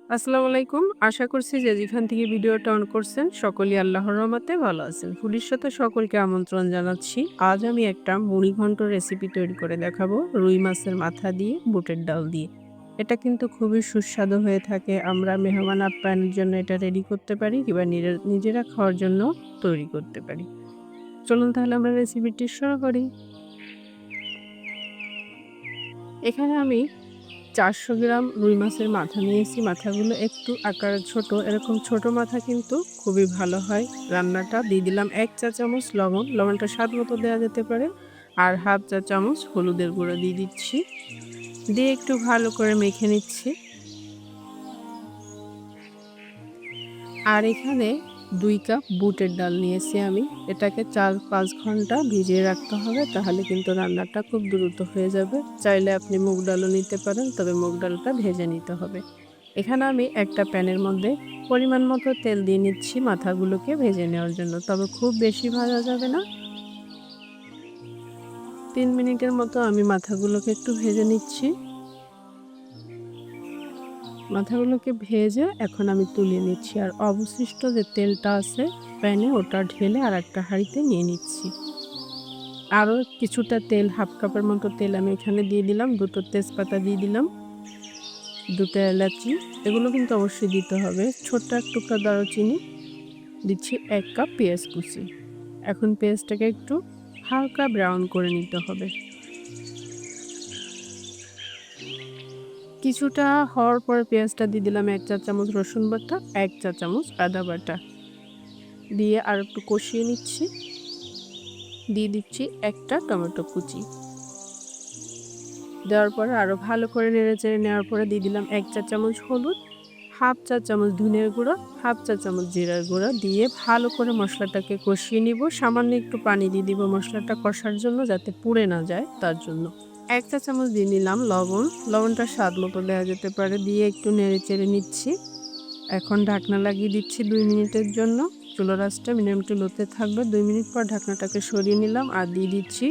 আসসালামু আলাইকুম। আশা করছি যে যেখান থেকে ভিডিওটা অন করছেন সকলেই আল্লাহর রহমতে ভালো আছেন। ফুডির সাথে সকলকে আমন্ত্রণ জানাচ্ছি। আজ আমি একটা মুড়িঘন্ট রেসিপি তৈরি করে দেখাবো রুই মাছের মাথা দিয়ে বুটের ডাল দিয়ে। এটা কিন্তু খুবই সুস্বাদু হয়ে থাকে। আমরা মেহমান আপ্যায়নের জন্য এটা রেডি করতে পারি কিংবা নিজেরা খাওয়ার জন্য তৈরি করতে পারি। চলুন তাহলে আমরা রেসিপিটি শুরু করি। এখানে আমি ৪০০ গ্রাম রুই মাছের মাথা নিয়েছি। মাথাগুলো একটু আকারে ছোট। এরকম ছোট মাথা কিন্তু খুবই ভালো হয় রান্নাটা। দিয়ে দিলাম ১ চা চামচ লবণ। লবণটা স্বাদ মতো দেওয়া যেতে পারে। আর ১/২ চা চামচ হলুদের গুঁড়ো দিয়ে দিচ্ছি। দিয়ে একটু ভালো করে মেখে নিচ্ছি। আর এখানে ২ কাপ বুটের ডাল নিয়েছি আমি। এটাকে ৪-৫ ঘন্টা ভিজিয়ে রাখতে হবে। তাহলে কিন্তু রান্নাটা খুব দ্রুত হয়ে যাবে। চাইলে আপনি মুগ ডালও নিতে পারেন, তবে মুগ ডালটা ভেজে নিতে হবে। এখানে আমি একটা প্যানের মধ্যে পরিমাণ মতো তেল দিয়ে নিচ্ছি মাথাগুলোকে ভেজে নেওয়ার জন্য। তবে খুব বেশি ভাজা যাবে না। ৩ মিনিটের মতো আমি মাথাগুলোকে একটু ভেজে নিচ্ছি। মাথাগুলোকে ভেজে এখন আমি তুলে নিচ্ছি। আর অবশিষ্ট যে তেলটা আছে প্যানে ওটা ঢেলে আরেকটা হাঁড়িতে নিয়ে নিচ্ছি। আরও কিছুটা তেল ১/২ কাপের মতো তেল আমি এখানে দিয়ে দিলাম। ২ টো তেজপাতা দিয়ে দিলাম। ২ টা এলাচি, এগুলো কিন্তু অবশ্যই দিতে হবে। ছোট্ট এক টুকরা দারুচিনি, দিচ্ছি ১ কাপ পেঁয়াজ কুচি। এখন পেঁয়াজটাকে একটু হালকা ব্রাউন করে নিতে হবে। কিছুটা হওয়ার পরে পেঁয়াজটা দিয়ে দিলাম ১ চা চামচ রসুন বাটা, ১ চা চামচ আদা বাটা। দিয়ে আরেকটু কষিয়ে নিচ্ছি। দিয়ে দিচ্ছি একটা টমেটো কুচি। দেওয়ার পরে আরও ভালো করে নেড়েচেড়ে নেওয়ার পরে দিয়ে দিলাম ১ চা চামচ হলুদ, ১/২ চা চামচ ধনিয়ার গুঁড়ো, ১/২ চা চামচ জিরার গুঁড়ো দিয়ে ভালো করে মশলাটাকে কষিয়ে নিব। সামান্য একটু পানি দিয়ে দিব মশলাটা কষার জন্য, যাতে পুড়ে না যায় তার জন্য। ১ চা চামচ দিয়ে নিলাম লবণ। লবণটা স্বাদ মতো দেওয়া যেতে পারে। দিয়ে একটু নেড়েচেড়ে নিচ্ছি। এখন ঢাকনা লাগিয়ে দিচ্ছি ২ মিনিটের জন্য। চুলার আঁচটা মিডিয়াম টু লোতে থাকবে। ২ মিনিট পর ঢাকনাটাকে সরিয়ে নিলাম আর দিয়ে দিচ্ছি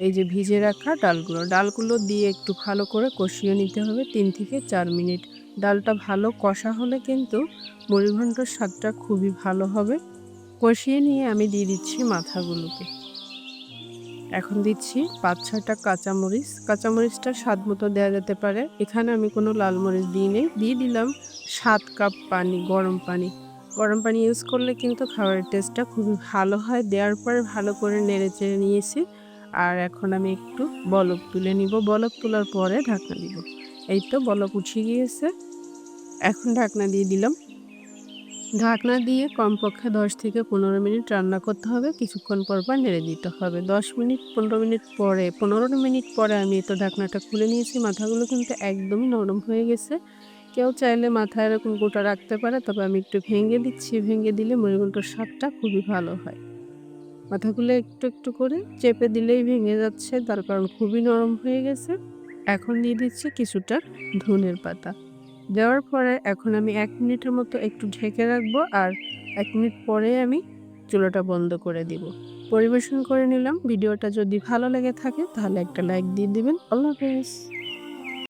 এই যে ভিজে রাখা ডালগুলো। ডালগুলো দিয়ে একটু ভালো করে কষিয়ে নিতে হবে ৩ থেকে ৪ মিনিট। ডালটা ভালো কষা হলে কিন্তু মুড়িঘন্টর স্বাদটা খুবই ভালো হবে। কষিয়ে নিয়ে আমি দিয়ে দিচ্ছি মাথাগুলোকে। এখন দিচ্ছি ৫-৬টা কাঁচামরিচ। কাঁচামরিচটা স্বাদ মতো দেওয়া যেতে পারে। এখানে আমি কোনো লাল মরিচ দিইনি। দিয়ে দিলাম ৭ কাপ পানি, গরম পানি। গরম পানি ইউজ করলে কিন্তু খাবারের টেস্টটা খুবই ভালো হয়। দেওয়ার পরে ভালো করে নেড়েচেড়ে নিয়েছি। আর এখন আমি একটু বলক তুলে নিব। বলক তোলার পরে ঢাকনা দিব। এই তো বলক উঠে গিয়েছে। এখন ঢাকনা দিয়ে দিলাম। ঢাকনা দিয়ে কমপক্ষে ১০ থেকে ১৫ মিনিট রান্না করতে হবে। কিছুক্ষণ পর নেড়ে দিতে হবে। ১০ মিনিট ১৫ মিনিট পরে ১৫ মিনিট পরে আমি তো ঢাকনাটা খুলে নিয়েছি। মাথাগুলো কিন্তু একদমই নরম হয়ে গেছে। কেউ চাইলে মাথা এরকম গোটা রাখতে পারে, তবে আমি একটু ভেঙে দিচ্ছি। ভেঙে দিলে মুড়িঘন্টর স্বাদটা খুবই ভালো হয়। মাথাগুলো একটু, একটু করে চেপে দিলেই ভেঙে যাচ্ছে, তার কারণ খুবই নরম হয়ে গেছে। এখন দিয়ে দিচ্ছি কিছুটা ধনের পাতা। দেওয়ার পরে এখন আমি ১ মিনিটের মতো একটু ঢেকে রাখবো। আর ১ মিনিট পরে আমি চুলাটা বন্ধ করে দিব। পরিবেশন করে নিলাম। ভিডিওটা যদি ভালো লেগে থাকে তাহলে একটা লাইক দিয়ে দিবেন। আল্লাহ হাফেজ।